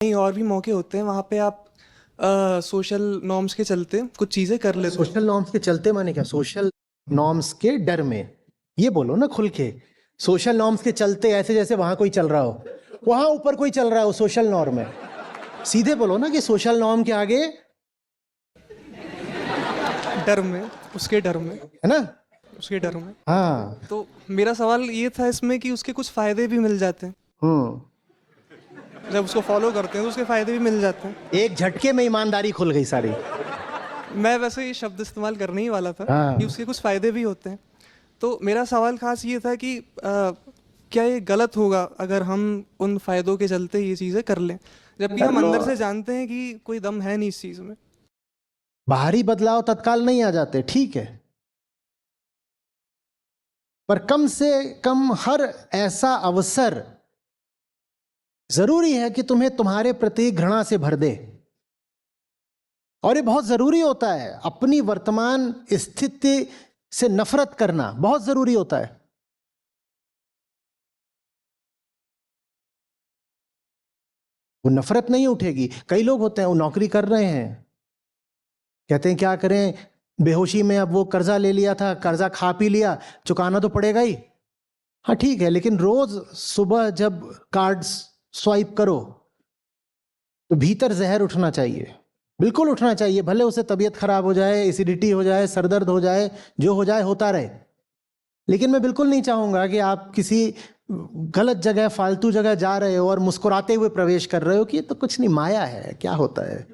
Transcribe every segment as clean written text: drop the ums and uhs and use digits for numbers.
कहीं और भी मौके होते हैं वहाँ पे आप सोशल नॉर्म्स के चलते कुछ चीज़ें कर लेते हो। सोशल नॉर्म्स के चलते माने क्या? सोशल नॉर्म्स के डर में। ये बोलो ना खुल के। सोशल नॉर्म्स के चलते ऐसे जैसे वहां कोई चल रहा हो, वहां ऊपर कोई चल रहा हो सोशल नॉर्म में। सीधे बोलो ना कि सोशल नॉर्म के आगे, डर में, उसके डर में, है ना? उसके डर में। हाँ। तो मेरा सवाल ये था इसमें कि उसके कुछ फ़ायदे भी मिल जाते हैं। हम्म। जब उसको फॉलो करते हैं तो उसके फ़ायदे भी मिल जाते हैं। एक झटके में ईमानदारी खुल गई सारी। मैं वैसे ये शब्द इस्तेमाल करने ही वाला था कि हाँ। उसके कुछ फ़ायदे भी होते हैं। तो मेरा सवाल खास ये था कि क्या ये गलत होगा अगर हम उन फ़ायदों के चलते ये चीज़ें कर लें, जबकि कर हम लो। अंदर से जानते हैं कि कोई दम है नहीं इस चीज़ में। बाहरी बदलाव तत्काल नहीं आ जाते, ठीक है, पर कम से कम हर ऐसा अवसर जरूरी है कि तुम्हें तुम्हारे प्रति घृणा से भर दे। और ये बहुत जरूरी होता है। अपनी वर्तमान स्थिति से नफरत करना बहुत जरूरी होता है। वो नफरत नहीं उठेगी। कई लोग होते हैं, वो नौकरी कर रहे हैं, कहते हैं क्या करें, बेहोशी में अब वो कर्जा ले लिया था, कर्जा खा पी लिया, चुकाना तो पड़ेगा ही। हाँ ठीक है, लेकिन रोज सुबह जब कार्ड स्वाइप करो तो भीतर जहर उठना चाहिए, बिल्कुल उठना चाहिए। भले उसे तबीयत खराब हो जाए, एसिडिटी हो जाए, सरदर्द हो जाए, जो हो जाए होता रहे, लेकिन मैं बिल्कुल नहीं चाहूंगा कि आप किसी गलत जगह, फालतू जगह जा रहे हो और मुस्कुराते हुए प्रवेश कर रहे हो कि ये तो कुछ नहीं, माया है, क्या होता है।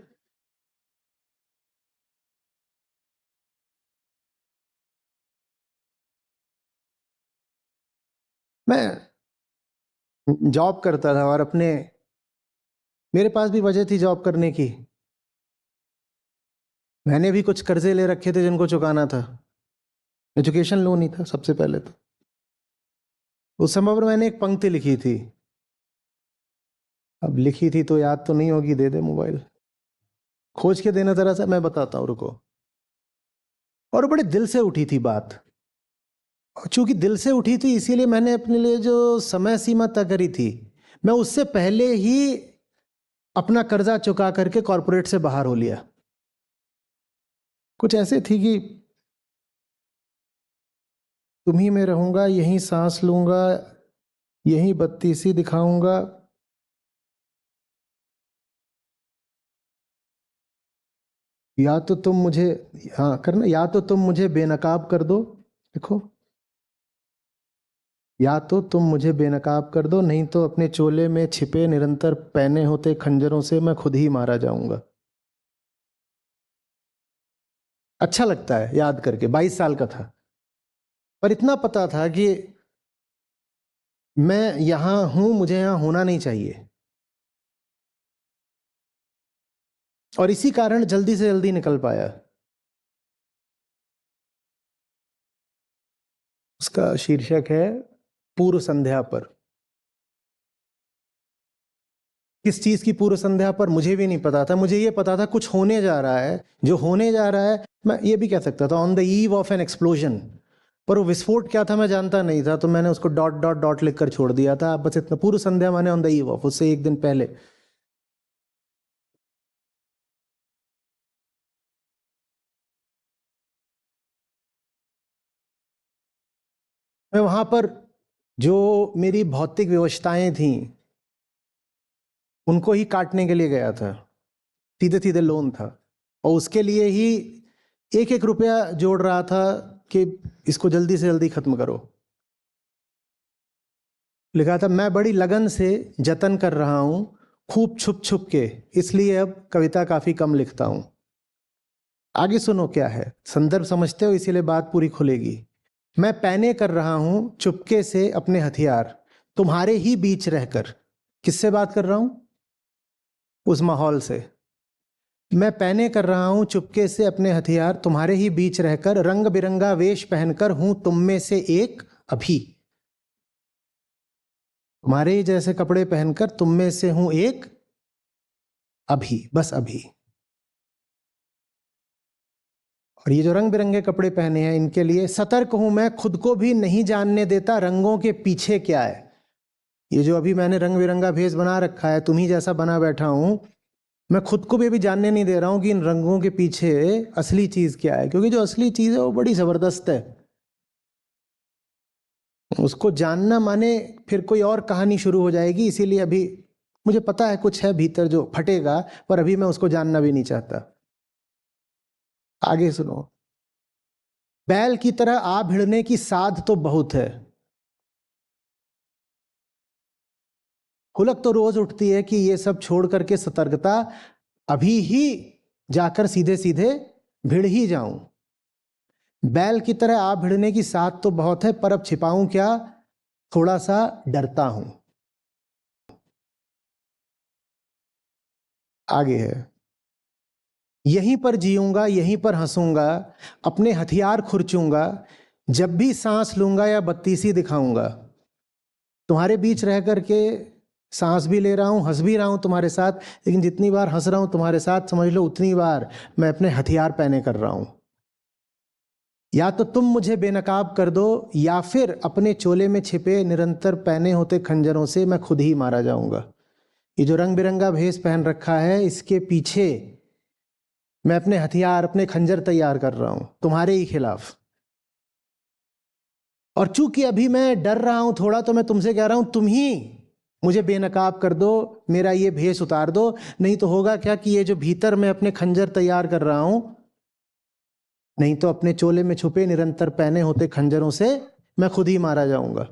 मैं जॉब करता था और मेरे पास भी वजह थी जॉब करने की। मैंने भी कुछ कर्जे ले रखे थे जिनको चुकाना था। एजुकेशन लोन ही था सबसे पहले तो। उस समय पर मैंने एक पंक्ति लिखी थी, अब लिखी थी तो याद तो नहीं होगी, दे दे मोबाइल, खोज के देना जरा सा, मैं बताता हूँ, रुको। और बड़े दिल से उठी थी बात, और चूंकि दिल से उठी थी इसीलिए मैंने अपने लिए जो समय सीमा तय करी थी, मैं उससे पहले ही अपना कर्जा चुका करके कॉरपोरेट से बाहर हो लिया। कुछ ऐसे थी कि तुम्ही में रहूंगा, यहीं सांस लूंगा, यहीं बत्ती सी दिखाऊंगा, या तो तुम मुझे, हाँ करना, या तो तुम मुझे बेनकाब कर दो, देखो, या तो तुम मुझे बेनकाब कर दो, नहीं तो अपने चोले में छिपे निरंतर पहने होते खंजरों से मैं खुद ही मारा जाऊंगा। अच्छा लगता है याद करके, 22 साल का था, पर इतना पता था कि मैं यहां हूं, मुझे यहां होना नहीं चाहिए, और इसी कारण जल्दी से जल्दी निकल पाया। उसका शीर्षक है पूर्व संध्या पर। किस चीज की पूर्व संध्या पर मुझे भी नहीं पता था, मुझे ये पता था कुछ होने जा रहा है, जो होने जा रहा है, मैं ये भी कह सकता था on the eve of N explosion, पर वो विस्फोट क्या था मैं जानता नहीं था, तो मैंने उसको डॉट डॉट डॉट लिखकर छोड़ दिया था, बस इतना। पूर्व संध्या माने ऑन द ईव ऑफ, उससे एक दिन पहले। मैं वहां पर जो मेरी भौतिक व्यवस्थाएं थी उनको ही काटने के लिए गया था, सीधे सीधे लोन था, और उसके लिए ही एक एक रुपया जोड़ रहा था कि इसको जल्दी से जल्दी खत्म करो। लिखा था, मैं बड़ी लगन से जतन कर रहा हूं, खूब छुप छुप के, इसलिए अब कविता काफी कम लिखता हूं। आगे सुनो क्या है, संदर्भ समझते हो इसीलिए बात पूरी खुलेगी। मैं पैने कर रहा हूं चुपके से अपने हथियार, तुम्हारे ही बीच रहकर। किससे बात कर रहा हूं? उस माहौल से। मैं पैने कर रहा हूं चुपके से अपने हथियार, तुम्हारे ही बीच रहकर, रंग बिरंगा वेश पहनकर हूं तुम में से एक अभी। तुम्हारे ही जैसे कपड़े पहनकर तुम में से हूं एक अभी, बस अभी। और ये जो रंग बिरंगे कपड़े पहने हैं इनके लिए सतर्क हूं मैं, खुद को भी नहीं जानने देता रंगों के पीछे क्या है। ये जो अभी मैंने रंग बिरंगा भेष बना रखा है, तुम्ही जैसा बना बैठा हूं, मैं खुद को भी अभी जानने नहीं दे रहा हूं कि इन रंगों के पीछे असली चीज क्या है, क्योंकि जो असली चीज है वो बड़ी जबरदस्त है। उसको जानना माने फिर कोई और कहानी शुरू हो जाएगी। इसीलिए अभी मुझे पता है कुछ है भीतर जो फटेगा, पर अभी मैं उसको जानना भी नहीं चाहता। आगे सुनो। बैल की तरह आ भिड़ने की साध तो बहुत है। खुलक तो रोज उठती है कि ये सब छोड़ करके सतर्कता अभी ही जाकर सीधे सीधे भिड़ ही जाऊं। बैल की तरह आ भिड़ने की साध तो बहुत है, पर अब छिपाऊं क्या, थोड़ा सा डरता हूं। आगे है, यहीं पर जीऊंगा, यहीं पर हंसूंगा, अपने हथियार खुरचूंगा, जब भी सांस लूंगा या बत्तीसी दिखाऊंगा। तुम्हारे बीच रह करके सांस भी ले रहा हूं, हंस भी रहा हूं तुम्हारे साथ, लेकिन जितनी बार हंस रहा हूं तुम्हारे साथ, समझ लो उतनी बार मैं अपने हथियार पहने कर रहा हूं। या तो तुम मुझे बेनकाब कर दो, या फिर अपने चोले में छिपे निरंतर पहने होते खंजरों से मैं खुद ही मारा जाऊंगा। ये जो रंग बिरंगा भेष पहन रखा है, इसके पीछे मैं अपने हथियार, अपने खंजर तैयार कर रहा हूं तुम्हारे ही खिलाफ। और चूंकि अभी मैं डर रहा हूं थोड़ा, तो मैं तुमसे कह रहा हूं तुम ही मुझे बेनकाब कर दो, मेरा ये भेष उतार दो। नहीं तो होगा क्या कि ये जो भीतर मैं अपने खंजर तैयार कर रहा हूं, नहीं तो अपने चोले में छुपे निरंतर पहने होते खंजरों से मैं खुद ही मारा जाऊंगा।